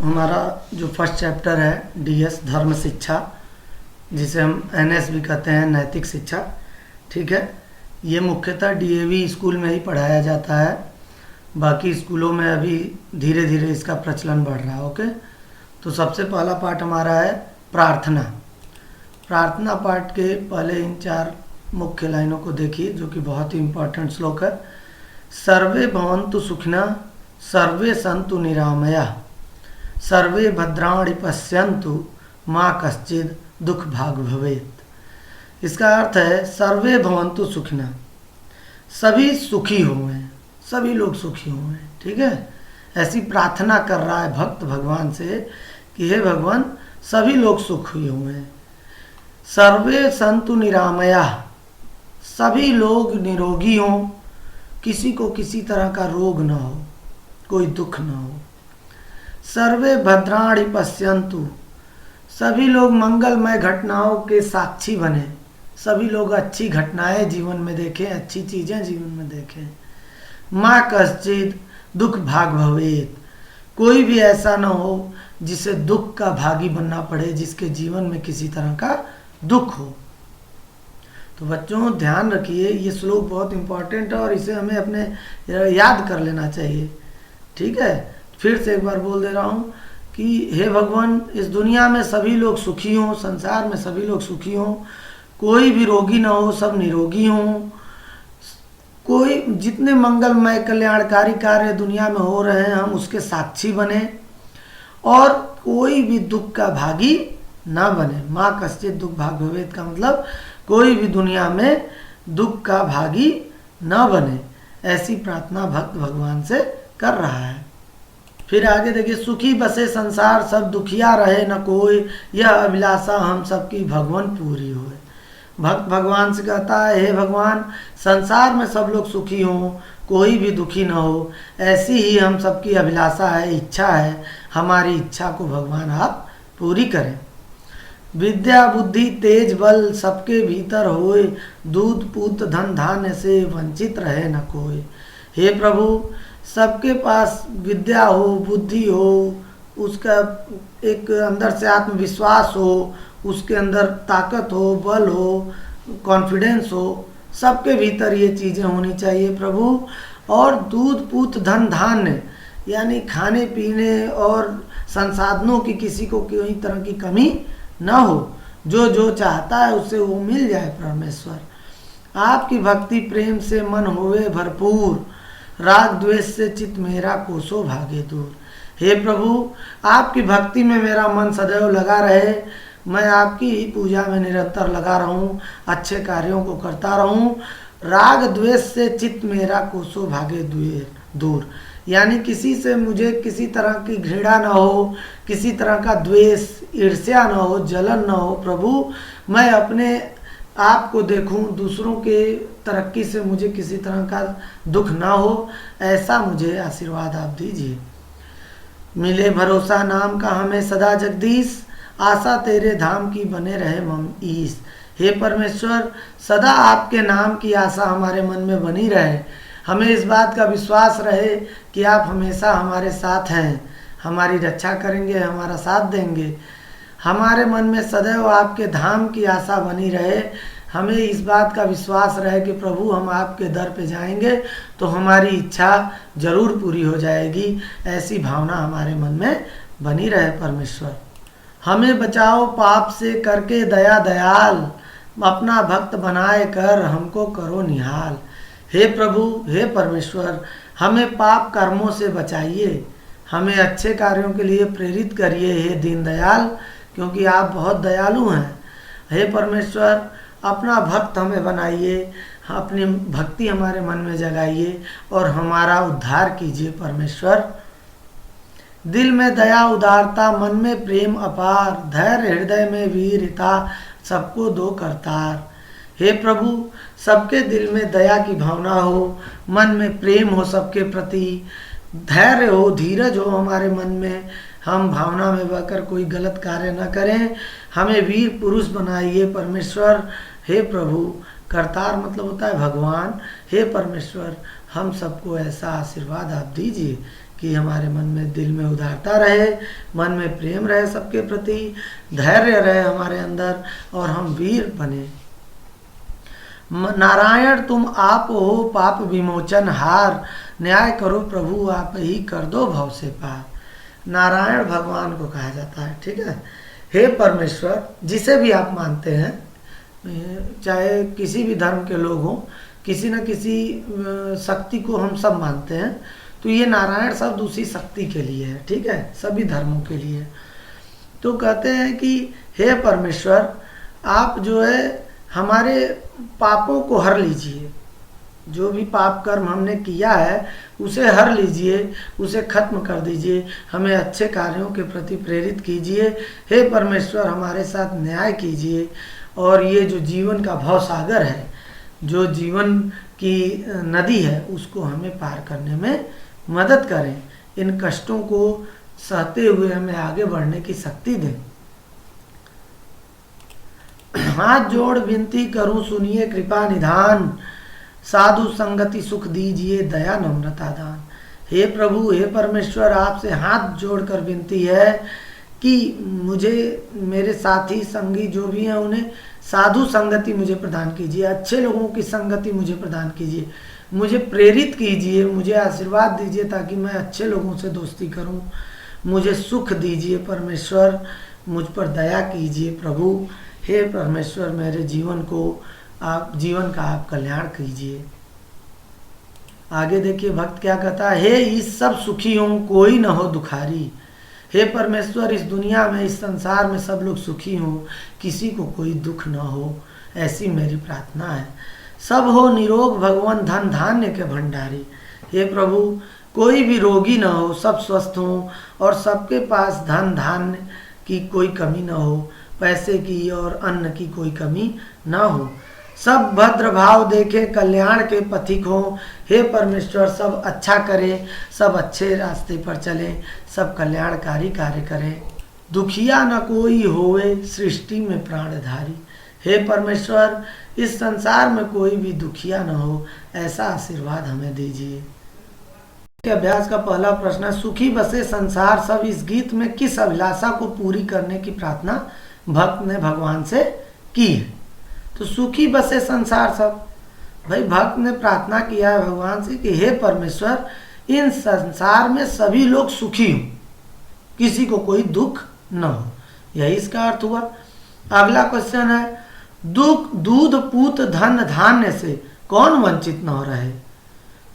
हमारा जो first chapter है डीएस धर्म शिक्षा, जिसे हम एनएस भी कहते हैं, नैतिक शिक्षा, ठीक है। ये मुख्यतः डीएवी स्कूल में ही पढ़ाया जाता है। बाकी स्कूलों में अभी धीरे धीरे इसका प्रचलन बढ़ रहा है। ओके, तो सबसे पहला पार्ट हमारा है प्रार्थना। प्रार्थना पार्ट के पहले इन 4 मुख्य लाइनों को देखिए, जो कि बहुत ही इम्पोर्टेंट श्लोक है। सर्वे भवन्तु सुखिनः, सर्वे सन्तु निरामयाः, सर्वे भद्राणि पश्यन्तु, माँ कश्चित् दुख भाग भवेत्। इसका अर्थ है सर्वे भवन्तु सुखिनः, सभी सुखी हों, सभी लोग सुखी हों, ठीक है। ऐसी प्रार्थना कर रहा है भक्त भगवान से कि हे भगवान सभी लोग सुखी हों। सर्वे सन्तु निरामयाः, सभी लोग निरोगी हों, किसी को किसी तरह का रोग न हो, कोई दुख न हो। सर्वे भद्राणि पश्यन्तु, सभी लोग मंगलमय घटनाओं के साक्षी बने, सभी लोग अच्छी घटनाएं जीवन में देखें, अच्छी चीज़ें जीवन में देखें। माँ कश्चित् दुख भाग भवेत्, कोई भी ऐसा न हो जिसे दुख का भागी बनना पड़े, जिसके जीवन में किसी तरह का दुख हो। तो बच्चों ध्यान रखिए, ये श्लोक बहुत इम्पोर्टेंट है और इसे हमें अपने याद कर लेना चाहिए, ठीक है। फिर से एक बार बोल दे रहा हूँ कि हे भगवान इस दुनिया में सभी लोग सुखी हों, संसार में सभी लोग सुखी हों, कोई भी रोगी ना हो, सब निरोगी हों। कोई जितने मंगलमय कल्याणकारी कार्य दुनिया में हो रहे हैं हम उसके साक्षी बने, और कोई भी दुख का भागी ना बने। माँ कश्चित् दुख भाग भवेत् का मतलब कोई भी दुनिया में दुख का भागी न बने, ऐसी प्रार्थना भक्त भगवान से कर रहा है। फिर आगे देखिए, सुखी बसे संसार सब दुखिया रहे न कोई, यह अभिलाषा हम सबकी भगवान पूरी होए। भक्त भगवान से कहता है हे भगवान संसार में सब लोग सुखी हों, कोई भी दुखी न हो, ऐसी ही हम सबकी अभिलाषा है, इच्छा है। हमारी इच्छा को भगवान आप पूरी करें। विद्या बुद्धि तेज बल सबके भीतर होए, दूध पूत धन धान्य से वंचित रहे न कोई। हे प्रभु सबके पास विद्या हो, बुद्धि हो, उसका एक अंदर से आत्मविश्वास हो, उसके अंदर ताकत हो, बल हो, कॉन्फिडेंस हो, सबके भीतर ये चीज़ें होनी चाहिए प्रभु। और दूध पूत धन धान्य यानी खाने पीने और संसाधनों की किसी को कोई तरह की कमी न हो, जो जो चाहता है उससे वो मिल जाए। परमेश्वर आपकी भक्ति प्रेम से मन होवे भरपूर, राग द्वेष से चित्त मेरा कोसों भागे दूर। हे प्रभु आपकी भक्ति में मेरा मन सदैव लगा रहे, मैं आपकी ही पूजा में निरंतर लगा रहूं, अच्छे कार्यों को करता रहूं। राग द्वेष से चित्त मेरा कोसों भागे दूर, यानी किसी से मुझे किसी तरह की घृणा न हो, किसी तरह का द्वेष ईर्ष्या न हो, जलन न हो। प्रभु मैं अपने आप को देखूं, दूसरों के तरक्की से मुझे किसी तरह का दुख ना हो, ऐसा मुझे आशीर्वाद आप दीजिए। मिले भरोसा नाम का हमें सदा जगदीश, आशा तेरे धाम की बने रहे मम ईश। हे परमेश्वर सदा आपके नाम की आशा हमारे मन में बनी रहे, हमें इस बात का विश्वास रहे कि आप हमेशा हमारे साथ हैं, हमारी रक्षा करेंगे, हमारा साथ देंगे। हमारे मन में सदैव आपके धाम की आशा बनी रहे, हमें इस बात का विश्वास रहे कि प्रभु हम आपके दर पे जाएंगे तो हमारी इच्छा जरूर पूरी हो जाएगी, ऐसी भावना हमारे मन में बनी रहे। परमेश्वर हमें बचाओ पाप से करके दया दयाल, अपना भक्त बनाए कर हमको करो निहाल। हे प्रभु हे परमेश्वर हमें पाप कर्मों से बचाइए, हमें अच्छे कार्यों के लिए प्रेरित करिए हे दीनदयाल, क्योंकि आप बहुत दयालु हैं। हे परमेश्वर अपना भक्त हमें बनाइए, अपनी भक्ति हमारे मन में जगाइए और हमारा उद्धार कीजिए। परमेश्वर दिल में दया उदारता, मन में प्रेम अपार, धैर्य हृदय में वीरता, सबको दो करतार। हे प्रभु सबके दिल में दया की भावना हो, मन में प्रेम हो सबके प्रति, धैर्य हो, धीरज हो हमारे मन में, हम भावना में बहकर कोई गलत कार्य न करें, हमें वीर पुरुष बनाइए। परमेश्वर हे प्रभु करतार मतलब होता है भगवान। हे परमेश्वर हम सबको ऐसा आशीर्वाद आप दीजिए कि हमारे मन में, दिल में उदारता रहे, मन में प्रेम रहे सबके प्रति, धैर्य रहे हमारे अंदर, और हम वीर बने। नारायण तुम आप हो पाप विमोचन हार, न्याय करो प्रभु आप ही कर दो भव से पार। नारायण भगवान को कहा जाता है, ठीक है। हे परमेश्वर, जिसे भी आप मानते हैं, चाहे किसी भी धर्म के लोग हों, किसी न किसी शक्ति को हम सब मानते हैं, तो ये नारायण शब्द उसी शक्ति के लिए है, ठीक है, सभी धर्मों के लिए। तो कहते हैं कि हे परमेश्वर, आप जो है हमारे पापों को हर लीजिए, जो भी पाप कर्म हमने किया है उसे हर लीजिए, उसे खत्म कर दीजिए, हमें अच्छे कार्यों के प्रति प्रेरित कीजिए। हे परमेश्वर, हमारे साथ न्याय कीजिए, और ये जो जीवन का भव सागर है, जो जीवन की नदी है, उसको हमें पार करने में मदद करें। इन कष्टों को सहते हुए हमें आगे बढ़ने की शक्ति दें। हाथ जोड़ विनती करूं सुनिए कृपा निधान, साधु संगति सुख दीजिए दया नम्रता दान। हे प्रभु, हे परमेश्वर, आपसे हाथ जोड़कर विनती है कि मुझे, मेरे साथी संगी जो भी हैं, उन्हें साधु संगति मुझे प्रदान कीजिए, अच्छे लोगों की संगति मुझे प्रदान कीजिए, मुझे प्रेरित कीजिए, मुझे आशीर्वाद दीजिए ताकि मैं अच्छे लोगों से दोस्ती करूं। मुझे सुख दीजिए परमेश्वर, मुझ पर दया कीजिए प्रभु। हे परमेश्वर, मेरे जीवन का आप कल्याण कीजिए। आगे देखिए भक्त क्या कहता है, हे इस सब सुखी हों कोई न हो दुखारी। हे परमेश्वर, इस दुनिया में, इस संसार में सब लोग सुखी हों, किसी को कोई दुख न हो, ऐसी मेरी प्रार्थना है। सब हो निरोग भगवान धन धान्य के भंडारी। हे प्रभु, कोई भी रोगी न हो, सब स्वस्थ हों, और सबके पास धन धान्य की कोई कमी न हो, पैसे की और अन्न की कोई कमी न हो। सब भद्र भाव देखे कल्याण के पथिक हों। हे परमेश्वर, सब अच्छा करें, सब अच्छे रास्ते पर चलें, सब कल्याणकारी कार्य करें। दुखिया न कोई होवे सृष्टि में प्राणधारी। हे परमेश्वर, इस संसार में कोई भी दुखिया न हो, ऐसा आशीर्वाद हमें दीजिए। अभ्यास का पहला प्रश्न है, सुखी बसे संसार सब, इस गीत में किस अभिलाषा को पूरी करने की प्रार्थना भक्त ने भगवान से की है? तो सुखी बसे संसार सब, भाई भक्त ने प्रार्थना किया है भगवान से कि हे परमेश्वर, इन संसार में सभी लोग सुखी हों, किसी को कोई दुख न हो, यही इसका अर्थ हुआ। अगला क्वेश्चन है, दुख दूध पूत धन धान्य से कौन वंचित न हो रहे?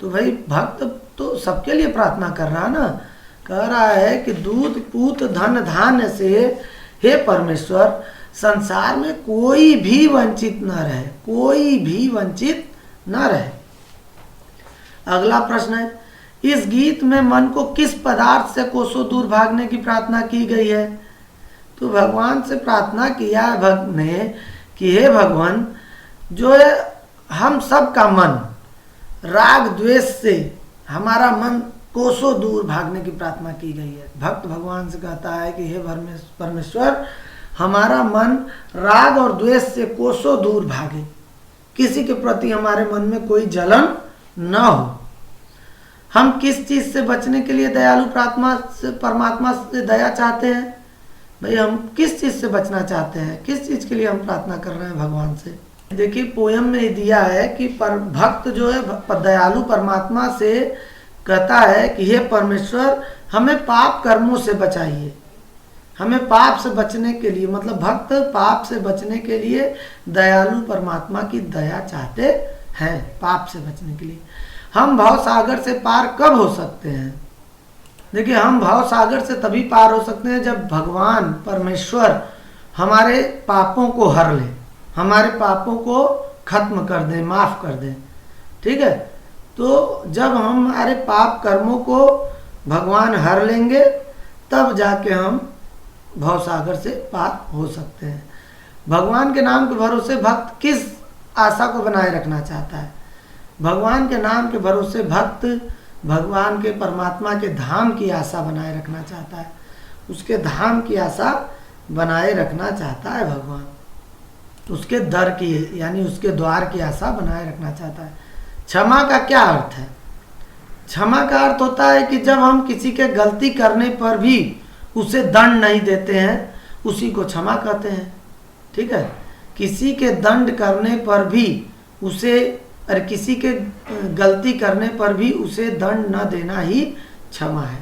तो भाई भक्त तो सबके लिए प्रार्थना कर रहा है ना, कह रहा है कि दूध पूत धन धान्य से हे परमेश्वर, संसार में कोई भी वंचित न रहे, कोई भी वंचित न रहे। अगला प्रश्न है, इस गीत में मन को किस पदार्थ से कोसों दूर भागने की प्रार्थना की गई है? तो भगवान से प्रार्थना किया है भक्त ने कि हे भगवान, जो है हम सब का मन राग द्वेष से, हमारा मन कोसों दूर भागने की प्रार्थना की गई है। भक्त भगवान से कहता है कि हे परमेश्वर, हमारा मन राग और द्वेष से कोसों दूर भागे, किसी के प्रति हमारे मन में कोई जलन न हो। हम किस चीज से बचने के लिए दयालु परमात्मा से दया चाहते हैं? भाई हम किस चीज से बचना चाहते हैं, किस चीज के लिए हम प्रार्थना कर रहे हैं भगवान से? देखिए पोयम में दिया है कि भक्त जो है दयालु परमात्मा से कहता है कि हे परमेश्वर, हमें पाप कर्मों से बचाइए। हमें पाप से बचने के लिए, मतलब भक्त पाप से बचने के लिए दयालु परमात्मा की दया चाहते हैं। पाप से बचने के लिए हम भव सागर से पार कब हो सकते हैं? देखिए हम भव सागर से तभी पार हो सकते हैं जब भगवान परमेश्वर हमारे पापों को हर ले, हमारे पापों को खत्म कर दें, माफ कर दें। ठीक है, तो जब हम हमारे पाप कर्मों को भगवान हर लेंगे तब जाके हम भवसागर से पार हो सकते हैं। भगवान के नाम के भरोसे भक्त किस आशा को बनाए रखना चाहता है? भगवान के नाम के भरोसे भक्त भगवान के परमात्मा के धाम की आशा बनाए रखना चाहता है, उसके धाम की आशा बनाए रखना चाहता है भगवान, उसके दर की यानी उसके द्वार की आशा बनाए रखना चाहता है। क्षमा का क्या अर्थ है? क्षमा का अर्थ होता है कि जब हम किसी के गलती करने पर भी उसे दंड नहीं देते हैं, उसी को क्षमा कहते हैं। ठीक है, किसी के दंड करने पर भी उसे, और किसी के गलती करने पर भी उसे दंड न देना ही क्षमा है।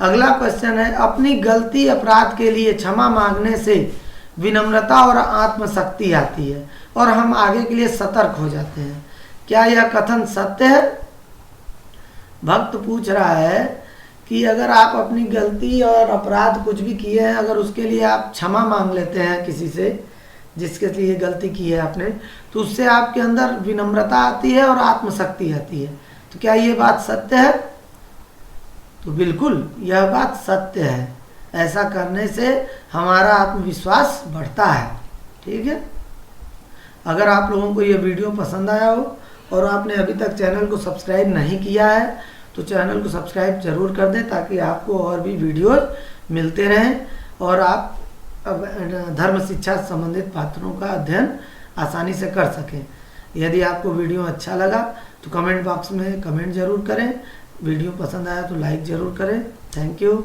अगला क्वेश्चन है, अपनी गलती अपराध के लिए क्षमा मांगने से विनम्रता और आत्मशक्ति आती है और हम आगे के लिए सतर्क हो जाते हैं। क्या यह कथन सत्य है? भक्त पूछ रहा है कि अगर आप अपनी गलती और अपराध कुछ भी किए हैं, अगर उसके लिए आप क्षमा मांग लेते हैं किसी से, जिसके लिए गलती की है आपने, तो उससे आपके अंदर विनम्रता आती है और आत्मशक्ति आती है। तो क्या ये बात सत्य है? तो बिल्कुल यह बात सत्य है। ऐसा करने से हमारा आत्मविश्वास बढ़ता है। ठीक है, अगर आप लोगों को ये वीडियो पसंद आया हो और आपने अभी तक चैनल को सब्सक्राइब नहीं किया है तो चैनल को सब्सक्राइब जरूर कर दें, ताकि आपको और भी वीडियो मिलते रहें और आप धर्म शिक्षा से संबंधित पात्रों का अध्ययन आसानी से कर सकें। यदि आपको वीडियो अच्छा लगा तो कमेंट बॉक्स में कमेंट जरूर करें, वीडियो पसंद आया तो लाइक ज़रूर करें। Thank you.